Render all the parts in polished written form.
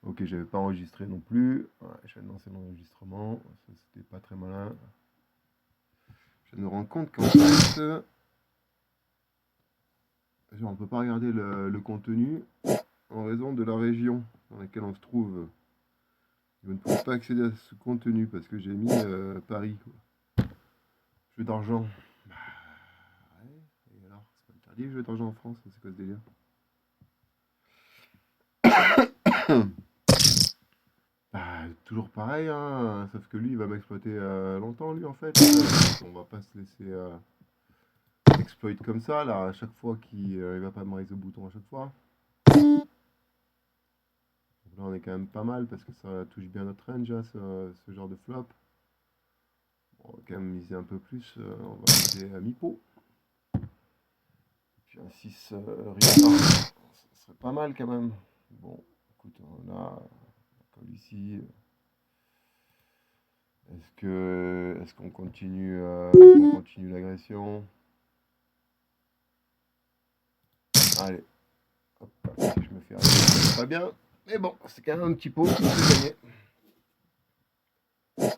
Ok, j'avais pas enregistré non plus. Ouais, je viens de lancer l'enregistrement. Ça, c'était pas très malin. Je me rends compte qu'en fait, on ne peut pas regarder le contenu en raison de la région dans laquelle on se trouve. Je ne pouvais pas accéder à ce contenu parce que j'ai mis Paris, quoi. Jeu d'argent. Bah, ouais. Et alors, c'est pas interdit le jeu d'argent en France, c'est quoi ce délire? Bah, toujours pareil, hein, sauf que lui, il va m'exploiter longtemps, lui, en fait. On va pas se laisser exploit comme ça, là, à chaque fois qu'il il va pas me raise au bouton à chaque fois. Donc là, on est quand même pas mal parce que ça touche bien notre range, hein, ce genre de flop. On va quand même miser un peu plus, on va miser à mi-pot. Puis un 6 Riata, ça serait pas mal quand même. Bon, écoute, on a un call ici. Est-ce qu'on continue, l'agression? Allez, hop, si je me fais arriver, c'est pas bien. Mais bon, c'est quand même un petit pot, c'est gagné.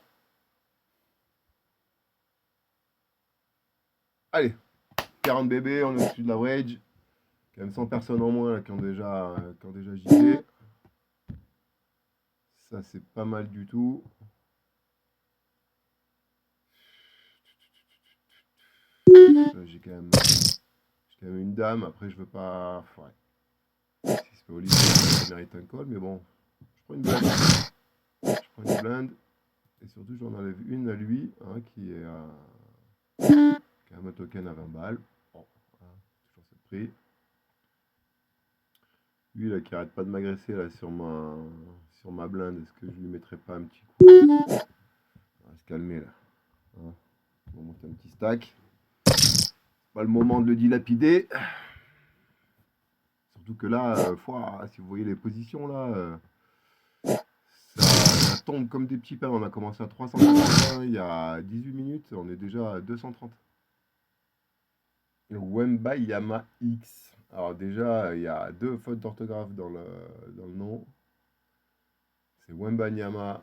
Allez, 40 bébés, on est au-dessus de la wage. Quand même 100 personnes en moins là, qui ont déjà gigé. Ça, c'est pas mal du tout. J'ai quand même une dame. Après, je veux pas. Ouais. Si c'est pas au lit, ça mérite un call. Mais bon, je prends une blinde. Je prends une blinde. Et surtout, j'en enlève une à lui, hein, qui est qui a un token à 20 balles. Bon, voilà, toujours ce prix. Lui, là, qui arrête pas de m'agresser là sur ma blinde, est-ce que je lui mettrais pas un petit coup? On va se calmer là. Hein, on va monter un petit stack. Pas le moment de le dilapider. Surtout que là, si vous voyez les positions là, ça tombe comme des petits pains. On a commencé à 380 il y a 18 minutes, on est déjà à 230. Wembayama X. Alors déjà, il y a deux fautes d'orthographe dans le nom. C'est Wembanyama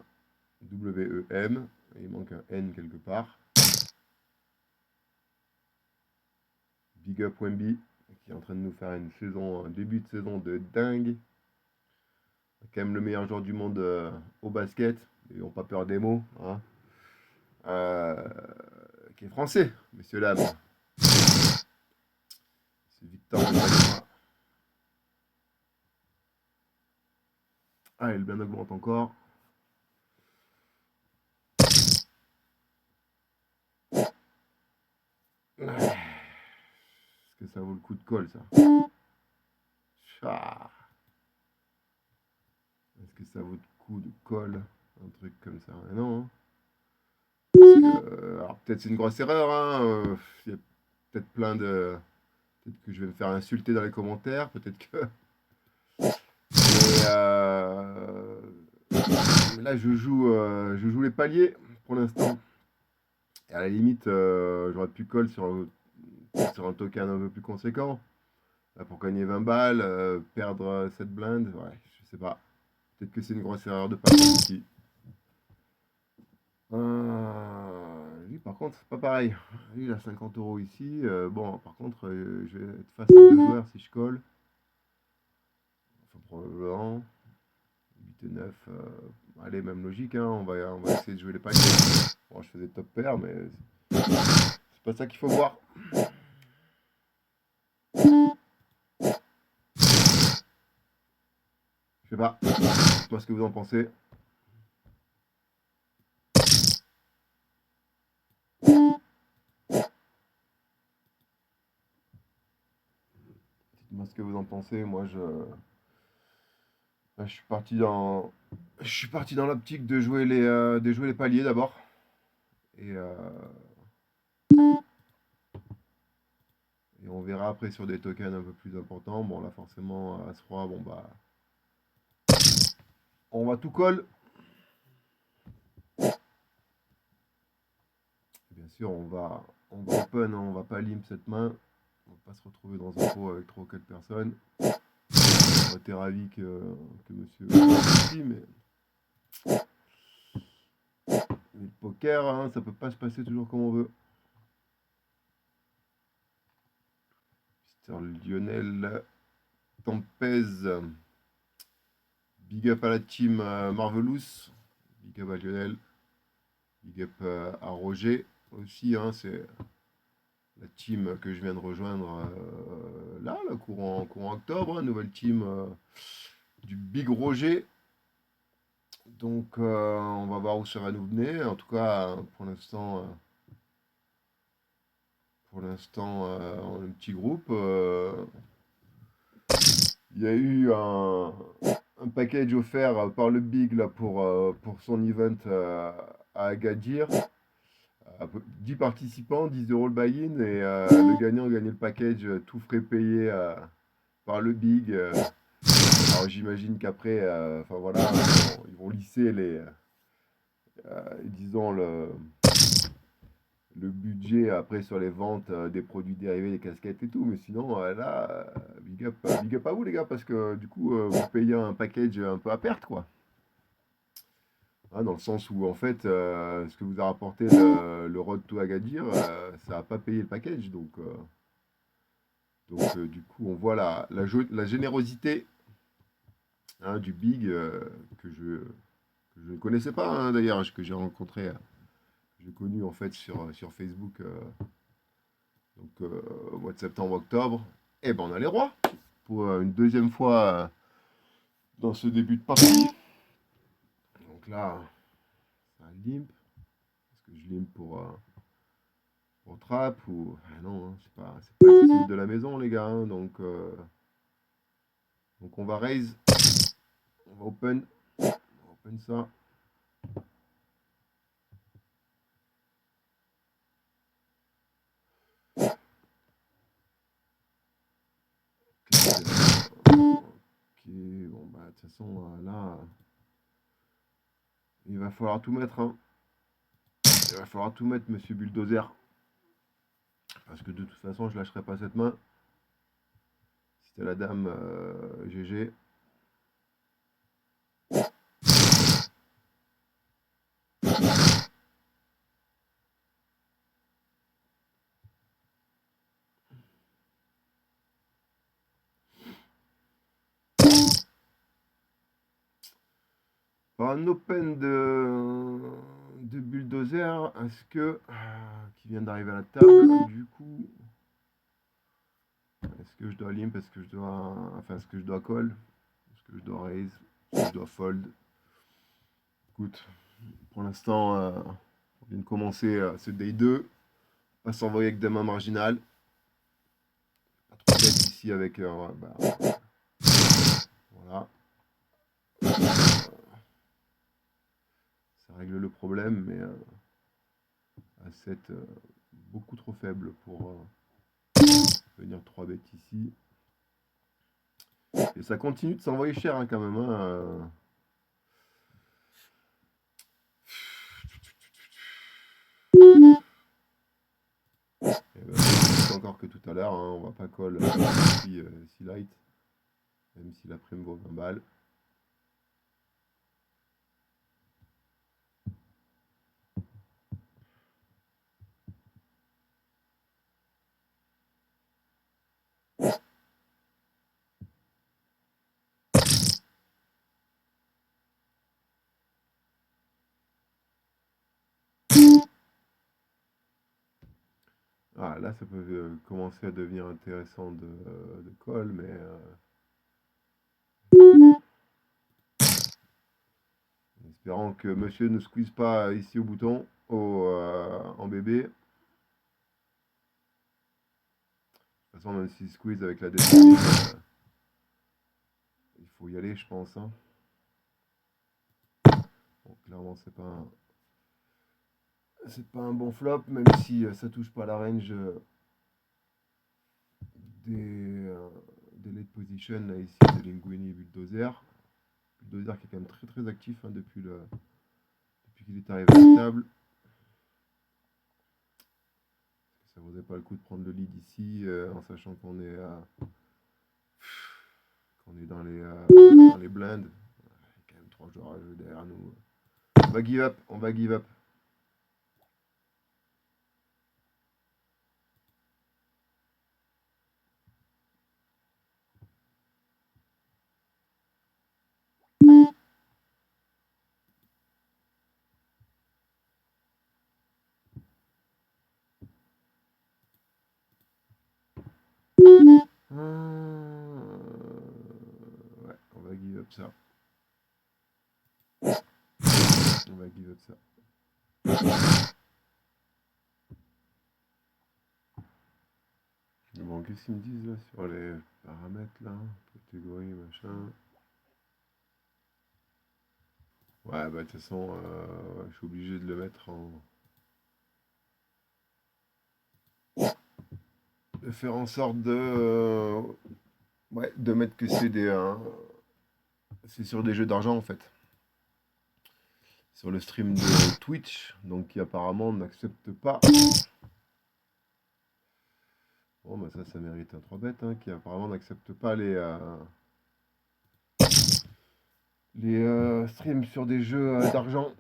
W-E-M. Il manque un N quelque part. Big up Wemby, qui est en train de nous faire un début de saison de dingue. Quand même le meilleur joueur du monde au basket. Ils n'ont pas peur des mots. Hein. Qui est français, messieurs, dames. C'est Victor Wembanyama. Ah, et le bien augmente encore. Est-ce que ça vaut le coup de colle, ça? Est-ce que ça vaut le coup de colle? Un truc comme ça? Mais non. Hein. Alors peut-être c'est une grosse erreur. Hein. Il y a peut-être plein de... Peut-être que je vais me faire insulter dans les commentaires. Peut-être que... Mais là, je joue les paliers pour l'instant. Et à la limite, j'aurais pu coller sur un token un peu plus conséquent. Là, pour gagner 20 balles, perdre cette blinde, ouais, je sais pas. Peut-être que c'est une grosse erreur de pas ici. Lui, par contre, c'est pas pareil. Lui, il a 50 euros ici. Bon, par contre, je vais être face à deux joueurs si je colle. Enfin, probablement. 8 et 9. Allez, même logique, hein, on va essayer de jouer les paniers. Bon, je faisais top pair, mais c'est pas ça qu'il faut voir. Je sais pas. Dites-moi ce que vous en pensez. Dites-moi ce que vous en pensez. Moi, là, je suis parti dans l'optique de jouer les paliers d'abord. Et, et on verra après sur des tokens un peu plus importants. Bon, là, forcément, As-Roi, bon, bah. On va tout call. Bien sûr, on va open, hein, on va pas limp cette main. On va pas se retrouver dans un pot avec 3 ou 4 personnes. J'aurais été ravi que monsieur ici, mais le poker, hein, ça peut pas se passer toujours comme on veut. Mister Lionel Tempez. Big up à la team Marvelous. Big up à Lionel. Big up à Roger aussi. Hein, c'est la team que je viens de rejoindre là, courant octobre. Hein, nouvelle team du Big Roger. Donc on va voir où ça va nous mener. En tout cas, pour l'instant, on est un petit groupe. Il y a eu un package offert par le Big là, pour son event à Agadir. 10 participants, 10 euros le buy-in et le gagnant gagnait le package, tout frais payé par le Big. Alors j'imagine qu'après, enfin voilà, ils vont lisser disons le budget après sur les ventes des produits dérivés, des casquettes et tout. Mais sinon, là, big up à vous les gars, parce que du coup, vous payez un package un peu à perte, quoi. Hein, dans le sens où, en fait, ce que vous a rapporté le Road to Agadir, ça n'a pas payé le package. Donc, du coup, on voit la générosité, hein, du Big que je ne connaissais pas, hein, d'ailleurs, que j'ai rencontré, que j'ai connu en fait sur Facebook. Donc, au mois de septembre, octobre, et ben on a les rois pour une deuxième fois dans ce début de partie. Donc là, c'est un limp. Est-ce que je limp pour trap ou. Ah non, hein, c'est pas le style de la maison, les gars. Hein, donc on va raise. On va open. On va open ça. Ok, bon bah de toute façon là, il va falloir tout mettre. Hein. Il va falloir tout mettre, monsieur Bulldozer. Parce que de toute façon, je lâcherai pas cette main. Si t'es la dame, GG. Un open de Bulldozer, est-ce que. Qui vient d'arriver à la table, du coup. Est-ce que je dois limp, est-ce que je dois. Enfin, est-ce que je dois call, est-ce que je dois raise, est-ce que je dois fold. Écoute, pour l'instant, on vient de commencer ce day 2. Pas s'envoyer avec des mains marginales. Pas trop bête ici avec. Bah, voilà. Ça règle le problème, mais à 7 beaucoup trop faible pour venir 3 bêtes ici. Et ça continue de s'envoyer cher hein, quand même. Hein. Plus encore que tout à l'heure, hein, on va pas call si light, même si la prime vaut 20 balles. Ah, là, ça peut commencer à devenir intéressant de call, mais en espérant que monsieur ne squeeze pas ici au bouton, en bébé. De toute façon, même s'il squeeze avec la descending, il faut y aller, je pense. Hein. Bon, clairement, c'est pas un bon flop, même si ça touche pas la range des late position là, ici de Linguini et Bulldozer. Bulldozer qui est quand même très très actif hein, depuis qu'il est arrivé à la table. Ça vaudrait pas le coup de prendre le lead ici en sachant qu'on est dans les blindes. Il y a quand même 3 joueurs à jeu derrière nous. On va give up, on va give up. Ouais, on va give up ça. On va give up ça. Bon, qu'est-ce qu'ils me disent là sur les paramètres là? Catégorie, machin. Ouais, bah de toute façon, je suis obligé de le mettre en. De faire en sorte ouais, de mettre que c'est c'est sur des jeux d'argent en fait. Sur le stream de Twitch, donc qui apparemment n'accepte pas. Bon, bah ça mérite un 3 bêtes, hein, qui apparemment n'accepte pas les streams sur des jeux d'argent.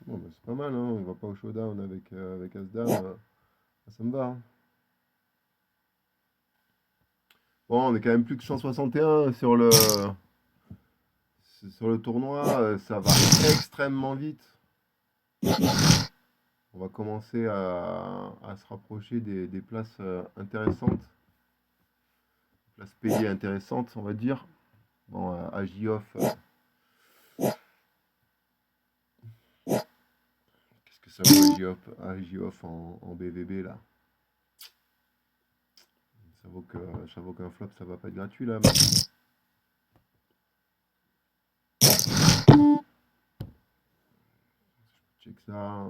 Bon, bah, c'est pas mal, hein, on va pas au showdown avec As-Dame, ça me va. Hein. Bon, on est quand même plus que 161 sur le tournoi, ça va extrêmement vite. On va commencer à se rapprocher des places intéressantes, places payées intéressantes, on va dire. Bon, à J-Off, qu'est-ce que ça vaut à J-Off en BVB là? Ça vaut qu'un flop, ça va pas être gratuit là. Mais... check ça.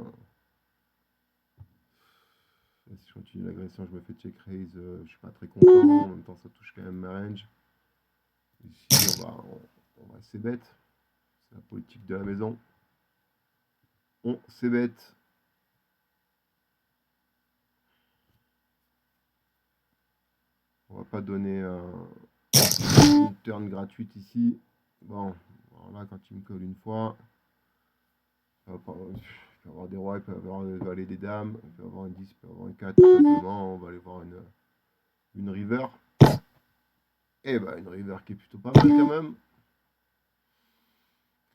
Si je continue l'agression, je me fais check raise, je suis pas très content. En même temps, ça touche quand même ma range. Ici, on va c'est bête. C'est la politique de la maison. On c'est bête. On va pas donner une turn gratuite ici. Bon, voilà, quand il me colle une fois, il peut avoir des rois, il peut avoir des valets, des dames, il peut avoir un 10, il peut avoir un 4, tout simplement. On va aller voir une river. Et bah une river qui est plutôt pas mal quand même.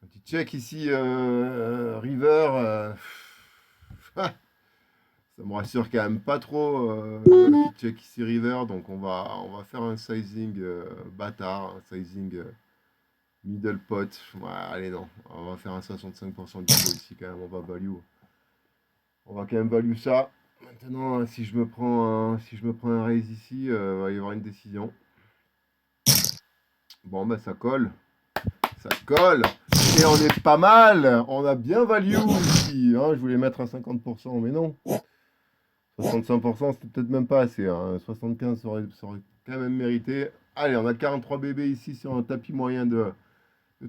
Un petit check ici, river. Ça me rassure quand même pas trop. Le petit check ici river, donc on va faire un sizing bâtard, un sizing middle pot. Ouais, allez non, on va faire un 65% de dépôt ici quand même, on va value. On va quand même value ça. Maintenant, si je me prends un raise ici, il va y avoir une décision. Bon, bah ça colle. Ça colle. Et on est pas mal. On a bien value ici. Hein. Je voulais mettre un 50%, mais non. 65%, c'était peut-être même pas assez. Hein. 75, ça aurait quand même mérité. Allez, on a 43 bébés ici sur un tapis moyen de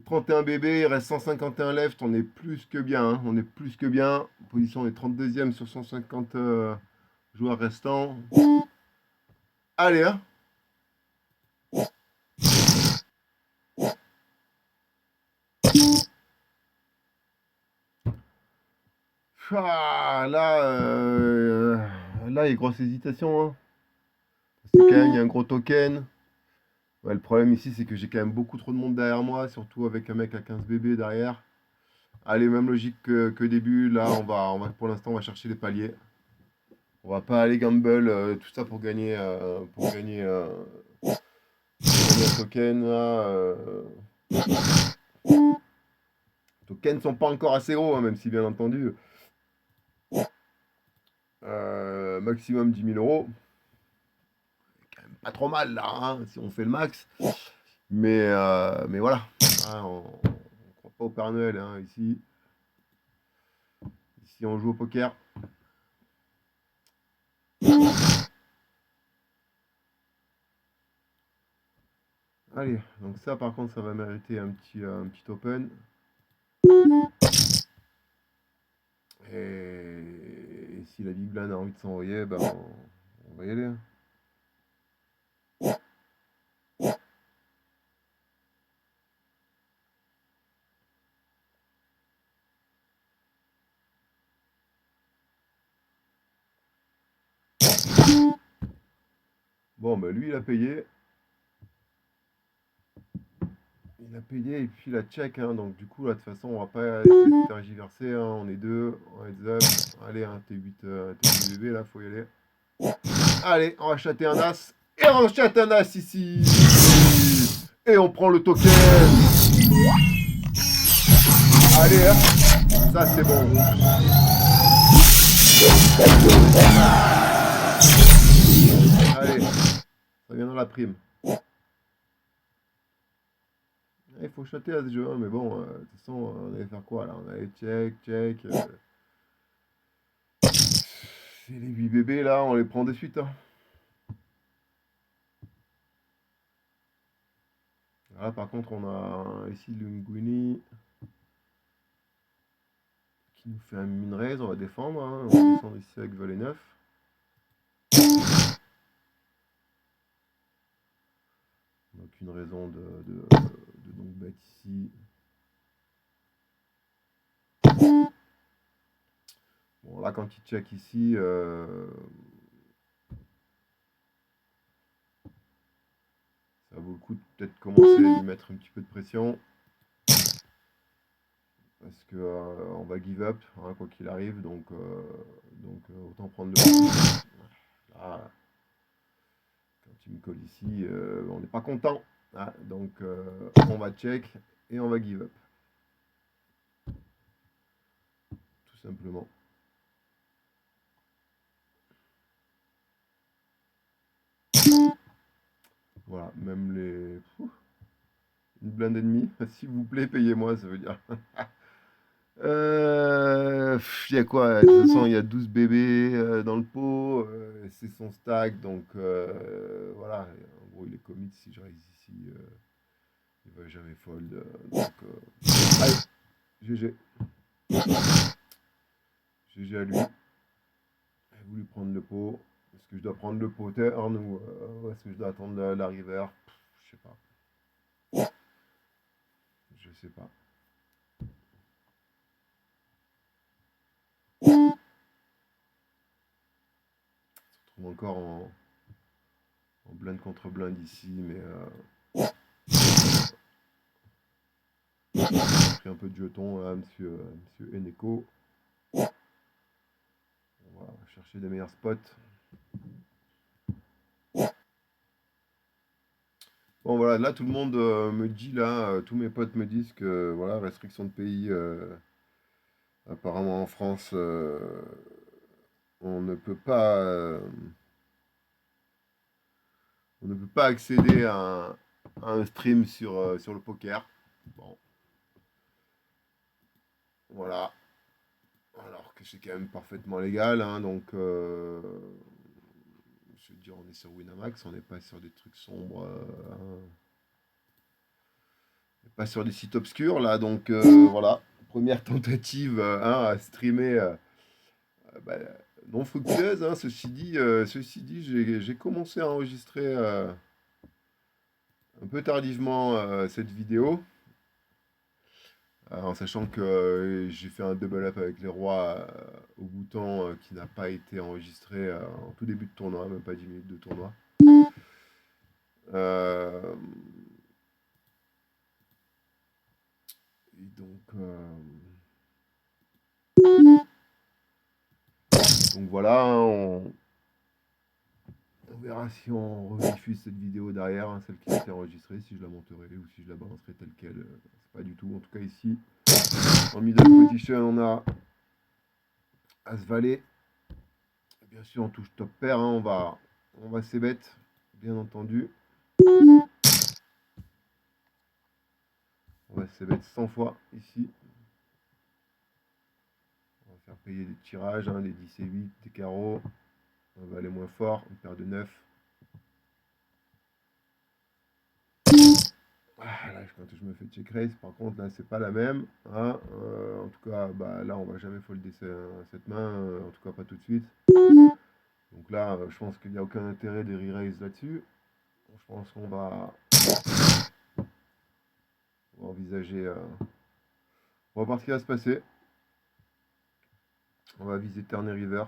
31 bébés. Il reste 151 left. On est plus que bien. Hein. On est plus que bien. Position, on est 32e sur 150 joueurs restants. Allez, hein. Ah, là, il y a grosse hésitation. Hein. Parce que quand même, il y a un gros token. Ouais, le problème ici, c'est que j'ai quand même beaucoup trop de monde derrière moi, surtout avec un mec à 15 bébés derrière. Allez, même logique que début. Là, pour l'instant, on va chercher les paliers. On va pas aller gamble tout ça pour gagner un token. Là, les tokens sont pas encore assez gros, hein, même si bien entendu, maximum 10 000 euros. Quand même pas trop mal là, hein, si on fait le max. Mais voilà, hein, on ne croit pas au Père Noël hein, ici. Ici, on joue au poker. Allez, donc ça par contre ça va mériter un petit open. Et si la big blind a envie de s'envoyer, ben on va y aller. Bon, ben lui il a payé. Il a payé et puis il a check, hein, donc du coup là de toute façon on va pas essayer de tergiverser, hein, on est deux, on heads up. Allez, hein, T8 bébé là, faut y aller. Allez, on va chatter un as. Et on chatte un as ici. Et on prend le token. Allez, hein. Ça c'est bon. Allez, ça vient dans la prime. Il faut chatter à ce jeu, hein, mais bon, de toute façon, on allait faire quoi là? On allait check, check. C'est les 8 bébés là, on les prend de suite. Hein. Là par contre, on a ici Lunguini qui nous fait un min raise, on va défendre. Hein. On va descendre ici avec volet 9. Donc une raison de donc bet ici. Bon là quand il check ici, ça vaut le coup de peut-être commencer à lui mettre un petit peu de pression. Parce que on va give up, hein, quoi qu'il arrive, donc autant prendre le risque. Là, quand il me colle ici, on n'est pas content. Hein, donc on va check et on va give up. Tout simplement. Voilà, même les. Une blinde et demie, s'il vous plaît, payez-moi, ça veut dire. Il y a quoi? De toute façon, il y a 12 bébés dans le pot, c'est son stack, donc voilà. En gros, il est commit si je reste ici, il va jamais fold. Donc, allez, GG. GG à lui. J'ai voulu prendre le pot. Est-ce que je dois prendre le pot turn ou est-ce que je dois attendre la river? Je sais pas. Je sais pas. On se retrouve encore en blind contre blind ici, mais j'ai pris un peu de jetons là, monsieur Eneko. On va chercher des meilleurs spots. Bon voilà, là tout le monde me dit là, tous mes potes me disent que voilà, restriction de pays, apparemment en France, on ne peut pas, on ne peut pas accéder à un stream sur le poker. Bon, voilà. Alors que c'est quand même parfaitement légal, hein, donc je veux dire, on est sur Winamax, on n'est pas sur des trucs sombres, hein, on n'est pas sur des sites obscurs là, donc voilà. Première tentative hein, à streamer bah, non fructueuse, hein, ceci dit j'ai commencé à enregistrer un peu tardivement cette vidéo, en sachant que j'ai fait un double up avec les rois au bouton qui n'a pas été enregistré en tout début de tournoi, même pas 10 minutes de tournoi. Euh, et donc voilà, hein, on verra si on rediffuse cette vidéo derrière, hein, celle qui a été enregistrée, si je la monterai ou si je la balancerai telle qu'elle. C'est pas du tout. En tout cas ici, en middle position, on a As-Valet. Bien sûr, on touche top pair, hein, on va c-bet, bien entendu. On va c-bet 100 fois ici. On va faire payer des tirages, hein, des 10 et 8, des carreaux. On va aller moins fort, une paire de 9. Là, quand je me fais check raise, par contre, là, c'est pas la même, hein. En tout cas, bah, là, on va jamais folder cette main, en tout cas pas tout de suite. Donc là, je pense qu'il n'y a aucun intérêt de re-raise là-dessus. Je pense qu'on va envisager. On va voir ce qui va se passer. On va viser turn et river.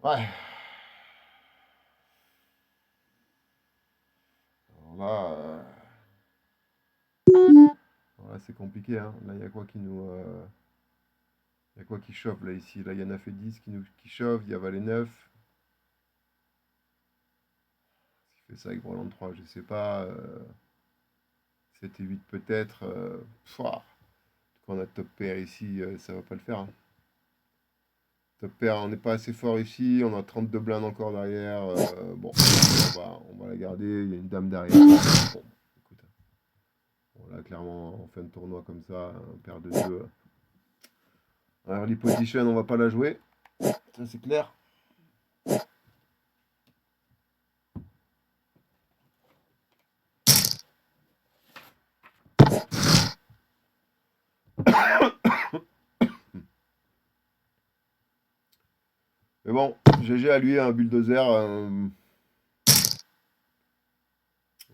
Ouais. Alors là, c'est compliqué, hein. Là, il y a quoi qui nous. Il y a quoi qui chauffe là ici? Là, il y en a fait 10 qui chauffe, il y a valet 9. Ce qui fait ça avec Brelan 3, je sais pas. 7 et 8 peut-être. Quand on a top pair ici, ça va pas le faire, hein. Top pair, on n'est pas assez fort ici. On a 32 blindes encore derrière. Bon, on va la garder. Il y a une dame derrière. Bon, écoute. Bon, là, clairement, en fin de tournoi comme ça, un paire de 2. Alors, early position, on va pas la jouer. Ça, c'est clair. Mais bon, GG à lui, un bulldozer.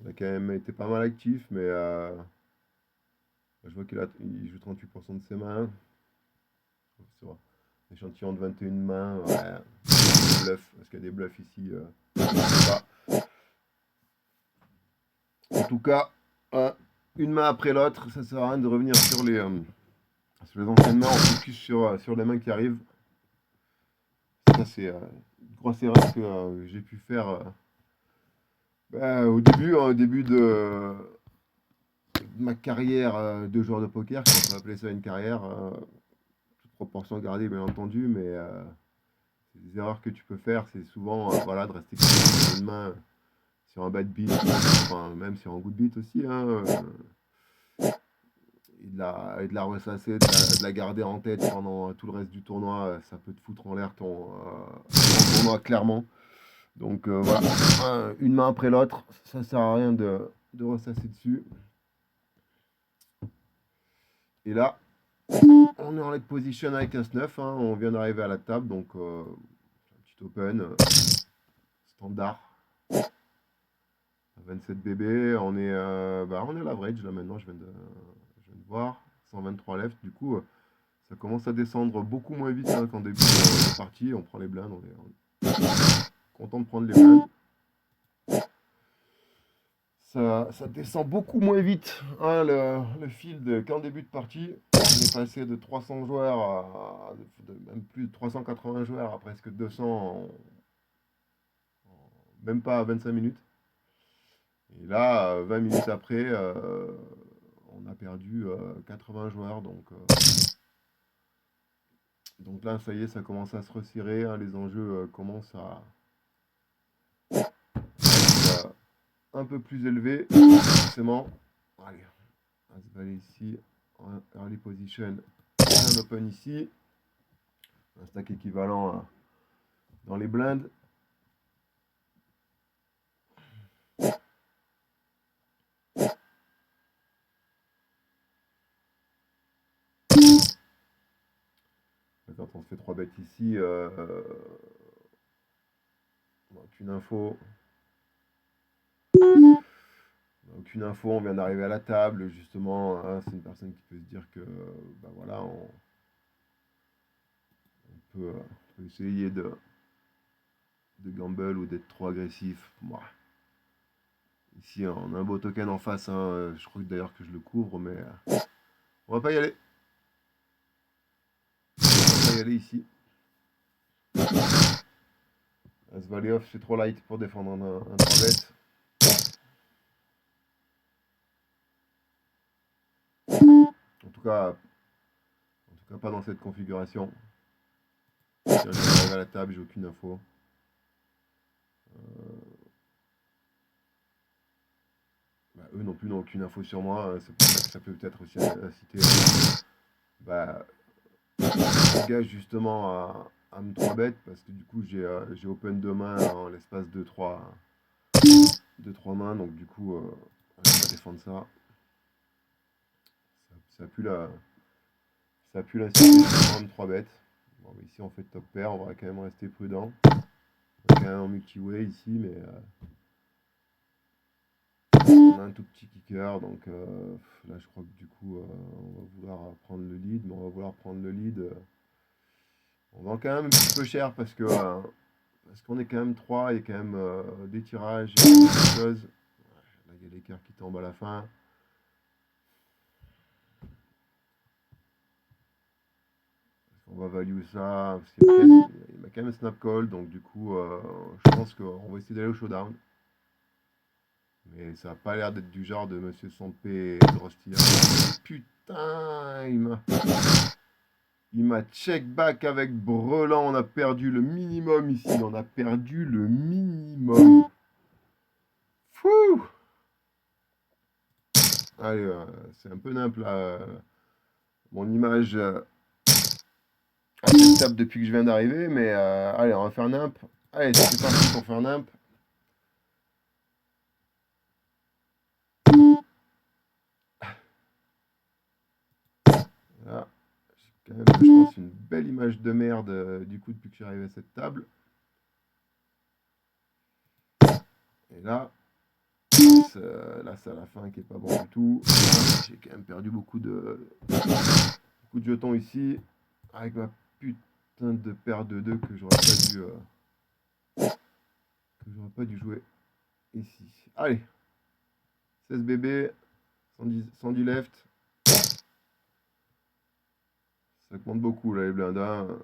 Il a quand même été pas mal actif, mais je vois il joue 38% de ses mains. Sur un échantillon de 21 mains. Ouais, bluff. Est-ce qu'il y a des bluffs ici? Je sais pas. En tout cas, une main après l'autre, ça sert à rien de revenir sur les anciennes mains. On focus sur les mains qui arrivent. Ça, c'est une grosse erreur que j'ai pu faire au début de ma carrière de joueur de poker, quand on peut appeler ça une carrière, toute proportion gardée bien entendu, mais les erreurs que tu peux faire, c'est souvent voilà, de rester sur une main sur un bad beat, enfin, même sur un good beat aussi, hein, et de la ressasser, de la garder en tête pendant tout le reste du tournoi, ça peut te foutre en l'air ton tournoi clairement. Donc voilà, une main après l'autre, ça sert à rien de ressasser dessus. Et là, on est en late position avec As-9, hein, on vient d'arriver à la table, donc un petit open standard. 27 BB, on est à l'average là maintenant, je viens de voir. 123 left, du coup, ça commence à descendre beaucoup moins vite hein, qu'en début de partie. On prend les blindes, on est content de prendre les blindes. Ça descend beaucoup moins vite hein, le field qu'en début de partie. On est passé de 300 joueurs même plus de 380 joueurs à presque 200 même pas à 25 minutes. Et là, 20 minutes après, on a perdu 80 joueurs. Donc là, ça y est, ça commence à se resserrer. Hein, les enjeux commencent à être un peu plus élevés, forcément. Allez, on va aller ici, en early position, un open ici. Un stack équivalent dans les blindes. Quand on se fait 3 bêtes ici, aucune info. Aucune info, on vient d'arriver à la table, justement. Hein, c'est une personne qui peut se dire que, bah voilà, on peut essayer de gamble ou d'être trop agressif. Bon. Ici, on a un beau token en face. Hein, je crois d'ailleurs que je le couvre, mais on va pas y aller. On va pas y aller ici. As Valley Off, c'est trop light pour défendre un 3-bet. En tout cas, pas dans cette configuration. J'arrive à la table, j'ai aucune info. Eux non plus n'ont aucune info sur moi. C'est pour ça que ça peut peut-être aussi inciter les gars justement me 3 bet parce que du coup j'ai open demain en l'espace de 3 2-3 mains, donc du coup, je vais défendre ça. Ça pue la, ça pue la série de 3 bêtes. Bon, mais ici on fait top pair, on va quand même rester prudent. On est quand même en multi-way ici, mais on a un tout petit kicker, donc là je crois que du coup on va vouloir prendre le lead, mais on va vouloir prendre le lead. On vend quand même un petit peu cher parce qu'on est quand même 3, il y a quand même des tirages, il y a des choses. Là il y a l'écart qui tombe à la fin. On va value ça, parce qu'il m'a quand même snap call, donc du coup je pense qu'on va essayer d'aller au showdown. Mais ça n'a pas l'air d'être du genre de Monsieur Sampé de Rostia. Putain, il m'a check back avec Brelan. On a perdu le minimum ici. On a perdu le minimum. Fouh. Allez, c'est un peu nimple là. Mon image acceptable depuis que je viens d'arriver. Mais allez, on va faire nimp. Allez, c'est parti pour faire nimp. Là, j'ai quand même, je pense, une belle image de merde du coup depuis que je suis arrivé à cette table. Et là, c'est à la fin qui est pas bon du tout. J'ai quand même perdu beaucoup de jetons ici. Avec ma putain de paire de 2 que j'aurais pas dû jouer ici. Allez, 16 bébés, 110 left. Ça compte beaucoup là les blindes. Hein.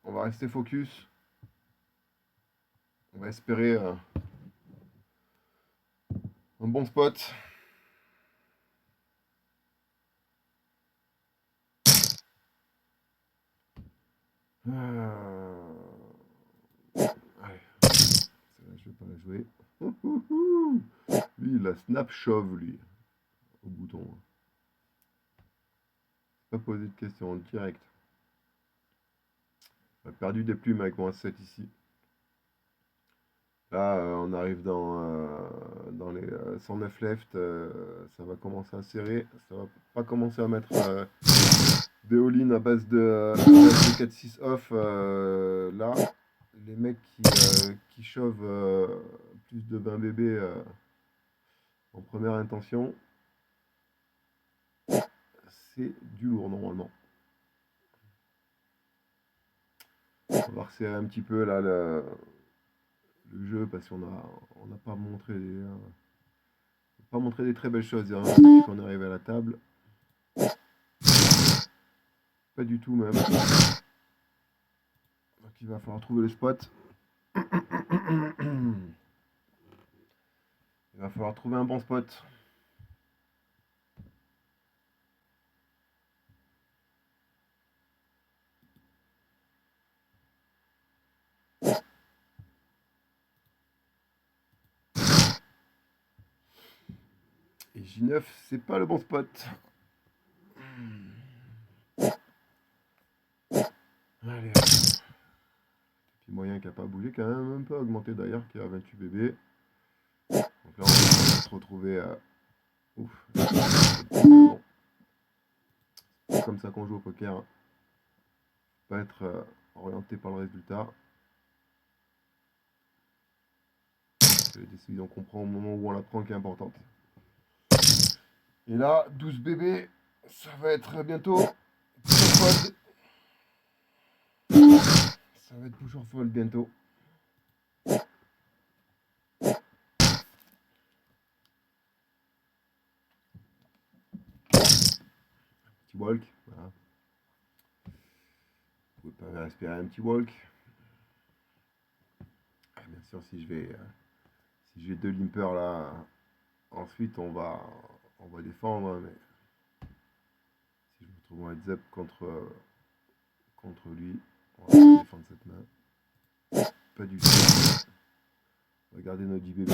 On va rester focus. On va espérer un bon spot. Allez, celle-là, je vais pas la jouer. Lui, il a snap shove, lui, au bouton. Pas poser de questions, direct. On a perdu des plumes avec mon 7 ici. Là, on arrive dans les 109 left. Ça va commencer à serrer. Ça va pas commencer à mettre des all-in à base de 4-6 off. Là, les mecs qui chauvent plus de 20 bébés en première intention, c'est du lourd normalement. On va resserrer un petit peu là le jeu parce qu'on n'a pas montré des très belles choses depuis qu'on est arrivé à la table. Pas du tout même. Donc il va falloir trouver le spot. Il va falloir trouver un bon spot. Et J9, c'est pas le bon spot. Allez. Puis moyen qui n'a pas bougé, quand même un peu augmenté d'ailleurs, qui est à 28 bébés. Donc là, on va se retrouver à. Ouf. Bon. C'est comme ça qu'on joue au poker. Hein. Pas être orienté par le résultat. C'est la décision qu'on prend au moment où on la prend qui est importante. Et là, 12 bébés, ça va être bientôt fold. Ça va être toujours fold bientôt. Petit walk, voilà. Vous pouvez pas espérer un petit walk. Ah, bien sûr, si je vais 2 limpers là, ensuite on va défendre, hein, mais si je me retrouve en heads up contre lui, on va pas défendre cette main. Pas du tout. On va garder nos 10 bébés.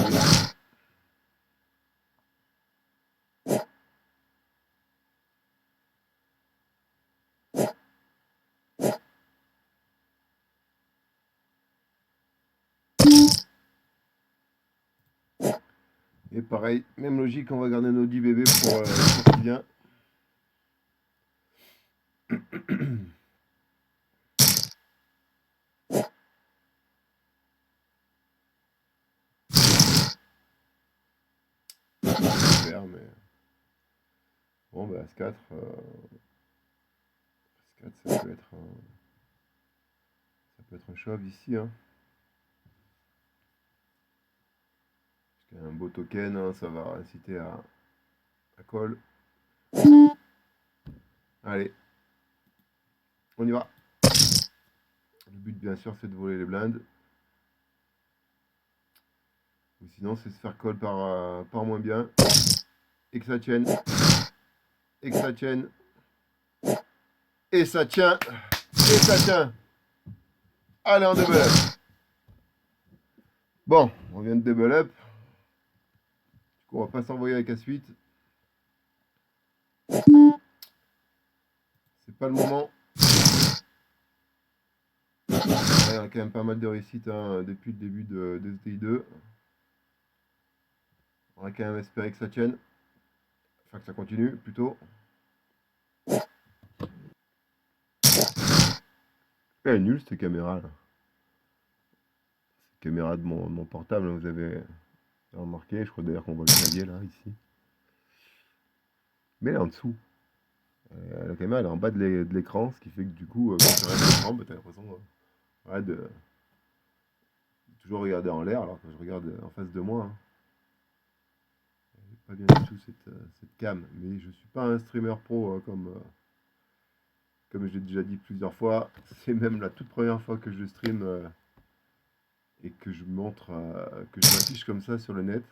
Et pareil, même logique, on va garder nos 10 bébés pour qui vient. Super, mais bon, bah, As-4, As-4, ça peut être un shove ici, hein. Parce qu'il y a un beau token, hein, ça va inciter à call. Allez, on y va. Le but, bien sûr, c'est de voler les blindes. Ou sinon, c'est se faire call par moins bien. Et que ça tienne. Et que ça tienne. Et ça tient. Et ça tient. Allez, on double up. Bon, on vient de double up. Du coup, on va pas s'envoyer avec la suite. C'est pas le moment. Ouais, on a quand même pas mal de réussites hein, depuis le début de SDI2. On va quand même espérer que ça tienne. Enfin, que ça continue plutôt. Elle est nulle cette caméra là. Cette caméra de mon portable, vous avez remarqué. Je crois d'ailleurs qu'on voit le clavier là, ici. Mais elle est en dessous. La caméra elle est en bas de l'écran, ce qui fait que du coup, quand tu regardes l'écran, bah, t'as l'impression de toujours regarder en l'air alors que je regarde en face de moi. Hein. Pas bien du tout cette cam, mais je suis pas un streamer pro comme je l'ai déjà dit plusieurs fois. C'est même la toute première fois que je stream et que je montre, que je m'affiche comme ça sur le net.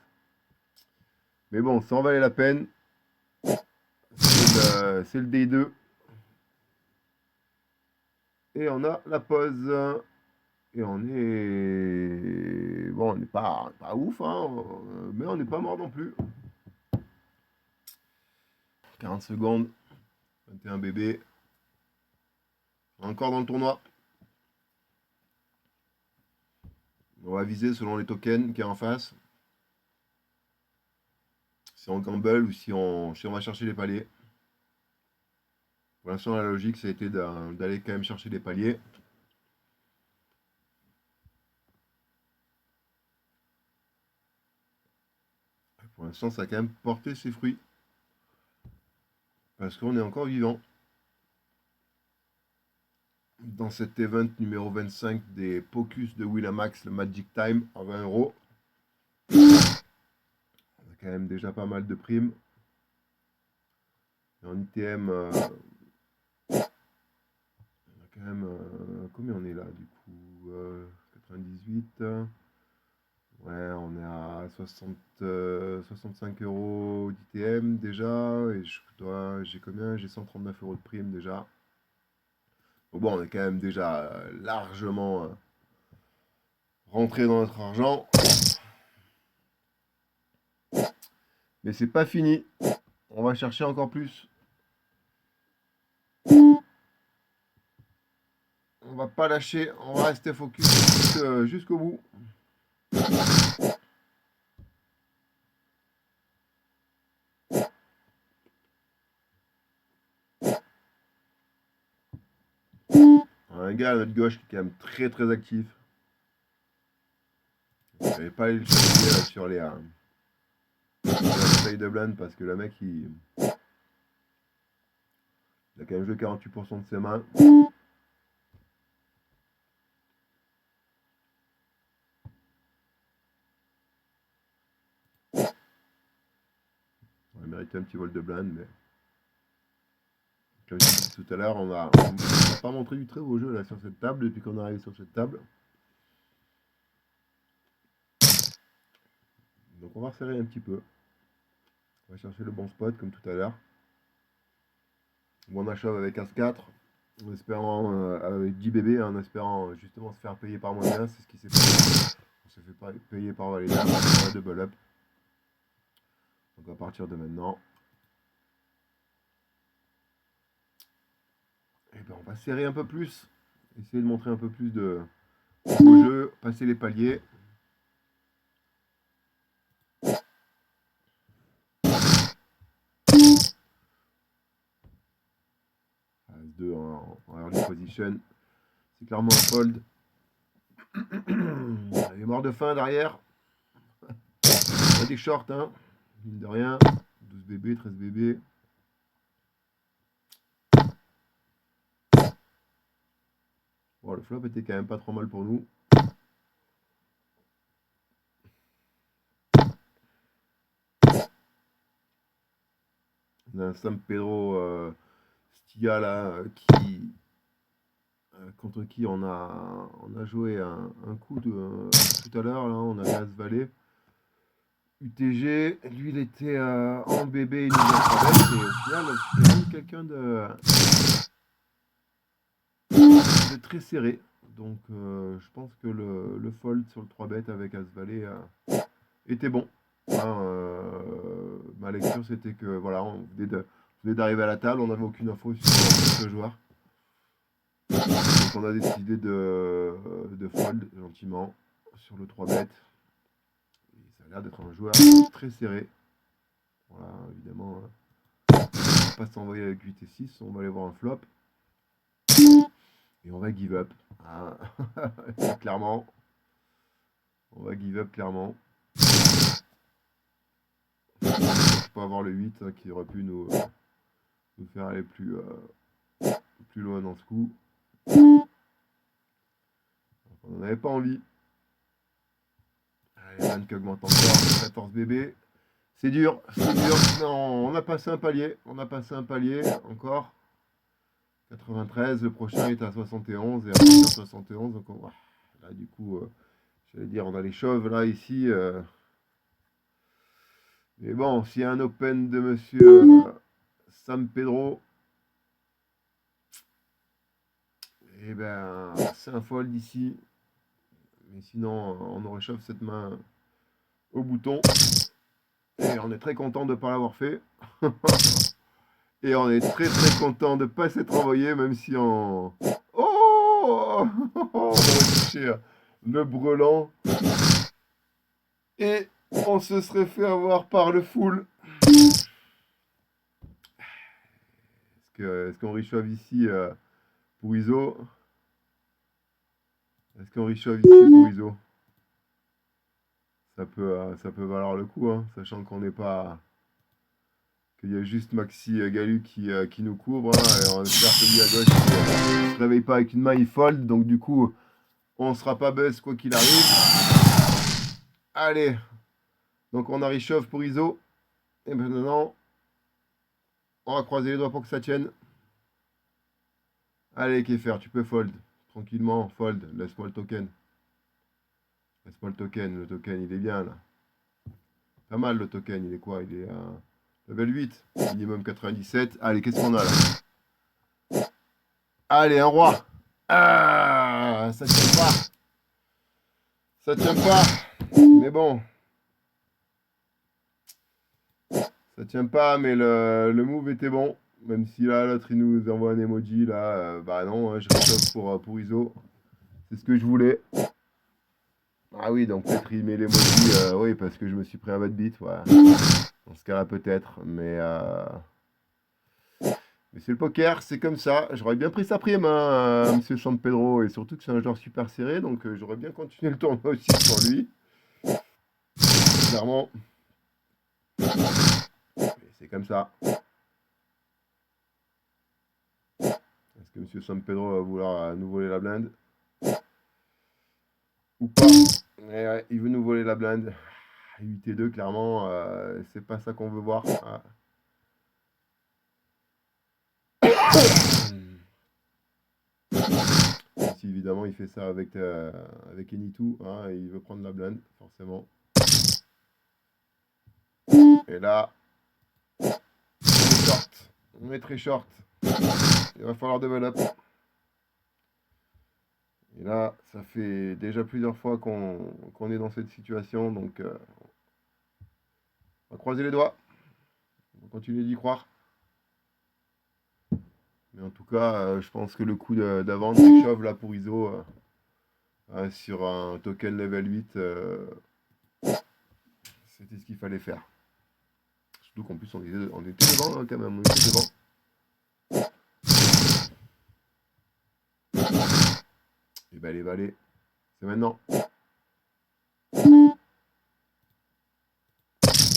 Mais bon, ça en valait la peine. C'est le D2. Et on a la pause. Et on est. Bon, on n'est pas ouf, hein, mais on n'est pas mort non plus. 40 secondes. 21 bébés. Encore dans le tournoi. On va viser selon les tokens qu'il y a en face. Si on gamble ou si on va chercher les paliers. Pour l'instant, la logique, ça a été d'aller quand même chercher les paliers. Pour l'instant, ça a quand même porté ses fruits. Parce qu'on est encore vivant. Dans cet event numéro 25 des Pocus de Winamax, le Magic Time à 20 euros. On a quand même déjà pas mal de primes. Et en ITM, on a quand même. Combien on est là du coup 98. Ouais, on est à 65 euros d'ITM déjà. Et j'ai combien? J'ai 139 euros de prime déjà. Donc bon, on est quand même déjà largement rentré dans notre argent. Mais c'est pas fini. On va chercher encore plus. On va pas lâcher. On va rester focus jusqu'au bout. Un gars à notre gauche qui est quand même très très actif. Je vais pas aller le chercher là, sur les feuilles de blind parce que le mec il a quand même joué 48% de ses mains. On va mériter un petit vol de blind, mais comme je disais tout à l'heure, on n'a pas montré du très beau jeu là sur cette table depuis qu'on est arrivé sur cette table. Donc on va resserrer un petit peu. On va chercher le bon spot comme tout à l'heure. On achève avec As-4, en espérant, avec 10 bébés, en espérant justement se faire payer par moins bien, c'est ce qui s'est passé. On s'est fait payer par Valida, on va double up. Donc à partir de maintenant, et ben on va serrer un peu plus, essayer de montrer un peu plus de beau jeu, passer les paliers. As-2 en early position. C'est clairement un fold. Il est mort de faim derrière. On a des shorts, hein. Mine de rien. 12 bébés, 13 bébés. Bon, le flop était quand même pas trop mal pour nous. On a un San Pedro Stiga là contre qui on a joué un coup tout à l'heure. Là, on avait As Valet. UTG, lui il était en bébé, il nous a traversé, et au final, c'est quand même quelqu'un de très serré. Donc je pense que le fold sur le 3-bet avec As Valet était bon. Hein, ma lecture c'était que voilà, on venait d'arriver à la table, on n'avait aucune info sur ce joueur. Donc on a décidé de fold gentiment sur le 3-bet. Et ça a l'air d'être un joueur très serré. Voilà, évidemment, on va pas s'envoyer avec 8 et 6, on va aller voir un flop. Et on va give up. Ah, clairement. On va give up clairement. Je peux avoir le 8 hein, qui aurait pu nous faire aller plus loin dans ce coup. Donc, on n'en avait pas envie. Allez, Van qui augmente encore. 14 bébés. C'est dur, c'est dur. Non, on a passé un palier. On a passé un palier encore. 93, le prochain est à 71 et à 71. Donc là, du coup, j'allais dire, on a les chauves là, ici. Mais bon, s'il y a un open de monsieur San Pedro, eh ben, c'est un fold ici. Mais sinon, on réchauffe cette main au bouton. Et on est très content de ne pas l'avoir fait. Et on est très très content de ne pas s'être envoyé, même si on... Oh on aurait touché le brelan. Et on se serait fait avoir par le full. Est-ce qu'on réchauffe ici pour ISO? Est-ce qu'on réchauffe ici pour ISO? Ça peut valoir le coup, hein, sachant qu'on n'est pas... qu'il y a juste Maxi Galu qui nous couvre, hein, et on espère que lui à gauche ne se réveille pas avec une main, il fold, donc du coup, on ne sera pas buzz quoi qu'il arrive. Allez, donc on a réchauffe pour ISO, et maintenant, on va croiser les doigts pour que ça tienne. Allez, Keffer, tu peux fold. Tranquillement, fold. Laisse-moi le token. Laisse-moi le token, il est bien là. Pas mal le token, il est quoi? Il est à level 8, minimum 97. Allez, qu'est-ce qu'on a là? Allez, un roi. Ah, ça tient pas. Ça tient pas. Mais bon. Ça tient pas, mais le move était bon. Même si là, l'autre, il nous envoie un emoji, là. Bah non, hein, je réchauffe pour ISO. C'est ce que je voulais. Ah oui, donc peut-être il met l'emoji, oui, parce que je me suis pris un bad beat, voilà. Dans ce cas-là, peut-être, mais c'est le poker, c'est comme ça. J'aurais bien pris sa prime, hein, monsieur San Pedro, et surtout que c'est un joueur super serré, donc j'aurais bien continué le tournoi aussi pour lui. Clairement. Mais c'est comme ça. Est-ce que monsieur San Pedro va vouloir nous voler la blinde? Ou pas? Ouais, il veut nous voler la blinde. 8 et 2, clairement, c'est pas ça qu'on veut voir. Si évidemment il fait ça avec Enitu, hein, et il veut prendre la blinde, forcément. Et là, on est très short. Il va falloir develop. Et là, ça fait déjà plusieurs fois qu'on est dans cette situation, donc on va croiser les doigts. On va continuer d'y croire. Mais en tout cas, je pense que le coup d'avant de Chauve là pour ISO sur un token level 8, c'était ce qu'il fallait faire. Surtout qu'en plus on était devant hein, quand même, on était devant. ben les valets, c'est maintenant.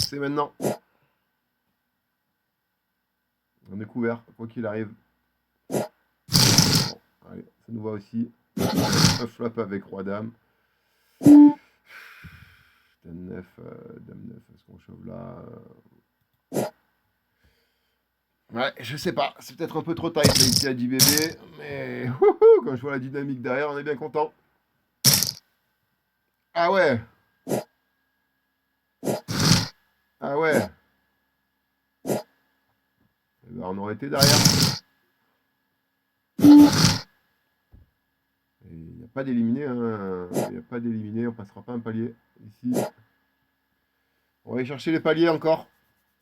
C'est maintenant. On est couvert, quoi qu'il arrive. Bon, allez, ça nous va aussi. Un flop avec roi dame. Dame 9, dame 9, est-ce qu'on chauffe là Ouais, je sais pas, c'est peut-être un peu trop tight là ici à 10 bébés, mais quand je vois la dynamique derrière, on est bien content. Ah ouais. Ah ouais. Eh ben, on aurait été derrière. Il n'y a pas d'éliminé, hein. Il n'y a pas d'éliminé, on passera pas un palier ici. On va aller chercher les paliers encore.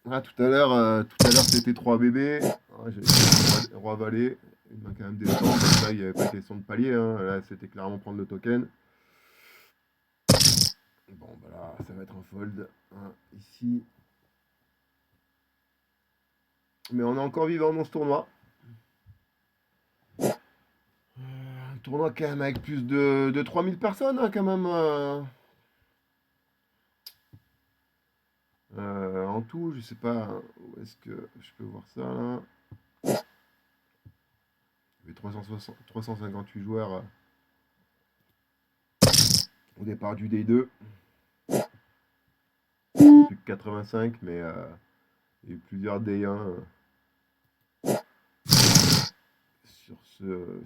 Ah, tout à l'heure c'était 3 bébés. Ah, j'ai roi valet. Il m'a quand même descendre. Donc là, il n'y avait pas question de palier, hein. Là, c'était clairement prendre le token. Bon, bah là, ça va être un fold. Hein, ici. Mais on est encore vivant dans ce tournoi. Un tournoi quand même avec plus de 3000 personnes, hein, quand même. En tout, je sais pas où est-ce que je peux voir ça là. Il y avait 358 joueurs au départ du Day 2. Plus que 85, mais il y a eu plusieurs Day 1 sur ce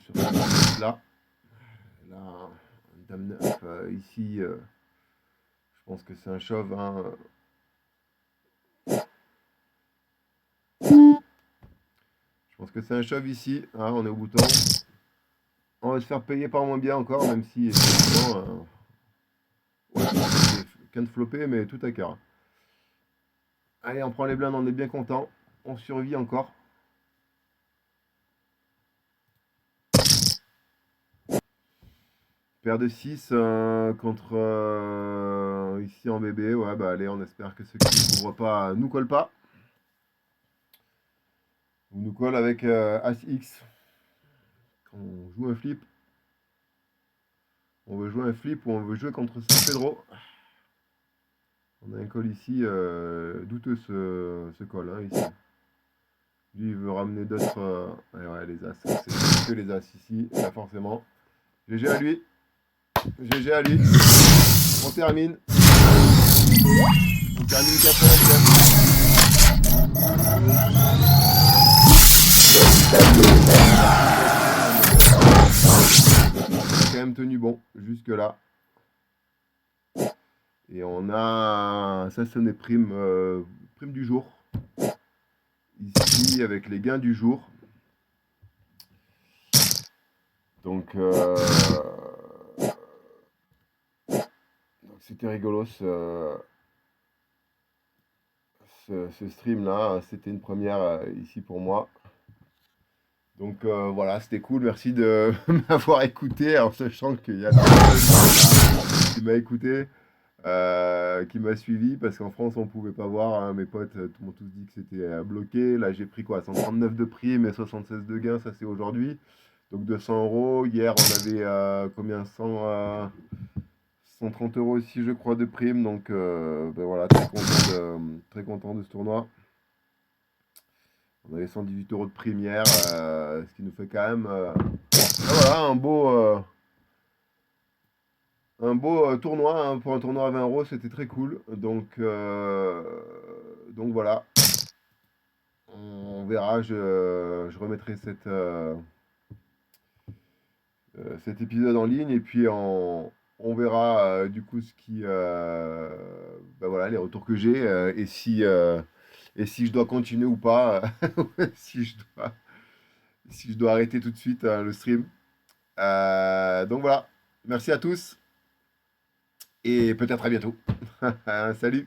là. Là, dame 9 ici, je pense que c'est un chauve. Hein. Je pense que c'est un shove ici. Ah, on est au bouton. On va se faire payer par moins bien encore, même si effectivement, ouais, c'est qu'un de flopper, mais tout à cœur. Allez, on prend les blindes, on est bien content. On survit encore. Paire de 6 contre ici en bébé. Ouais, bah allez, on espère que ceux qui ne couvrent pas nous collent pas. On nous colle avec As-X. On joue un flip. On veut jouer un flip ou on veut jouer contre San Pedro. On a un call ici, douteux ce call, hein, ici. Lui, il veut ramener d'autres. Ouais, les As. C'est que les As ici, là, forcément. GG à lui. GG à lui. On termine. On termine 4e. On a quand même tenu bon jusque-là. Et on a ça sonné prime, prime du jour. Ici avec les gains du jour. Donc c'était rigolo ce stream là. C'était une première ici pour moi. Donc voilà, c'était cool. Merci de m'avoir écouté en sachant qu'il y a personne qui m'a écouté. Qui m'a suivi parce qu'en France on pouvait pas voir, hein, mes potes m'ont tous dit que c'était bloqué. Là j'ai pris quoi, 139 de prime et 76 de gain, ça c'est aujourd'hui, donc 200 euros. Hier on avait combien, 130 euros aussi je crois de prime, donc ben voilà, très content de ce tournoi. On avait 118 euros de prime hier, ce qui nous fait quand même voilà, un beau tournoi, hein. Pour un tournoi à 20 euros, c'était très cool. Donc voilà. On verra. Je remettrai cet épisode en ligne et puis on verra du coup ce qui, bah voilà, les retours que j'ai et si je dois continuer ou pas, si je dois arrêter tout de suite le stream. Donc voilà. Merci à tous et peut-être à bientôt. Salut.